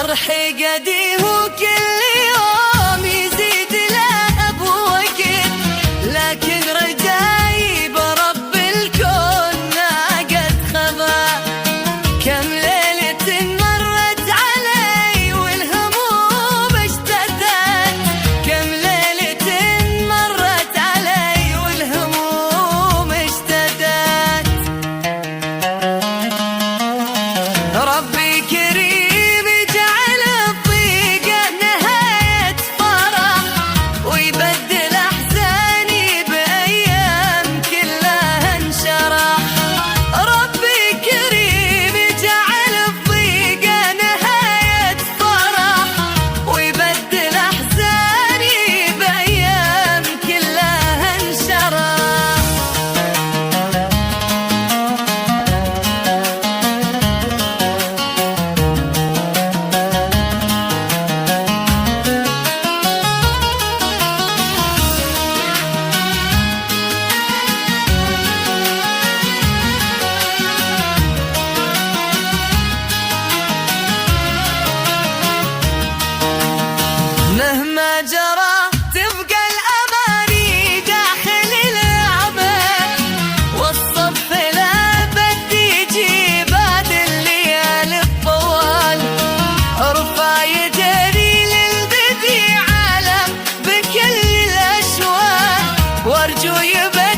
جرحي قديم وكل يوم يزيد له بوقت، لكن رجاي برب الكون ما قد خضع. كم ليلة مرت علي والهموم اشتدت، كم ليلة مرت علي والهموم اشتدت. ربي كريم جعل الضيقة نهاية فرح، ويبدل أحزاني بأيام كلها انشرح. ربي كريم جعل الضيقة نهاية فرح، ويبدل أحزاني بأيام كلها انشرح. مهما جرى تبقى الأماني داخل العمل، والصف لا بد يجي بعد الليالي الطوال. ارفع يدري للبدي عالم بكل الأشواق، وارجو يبقى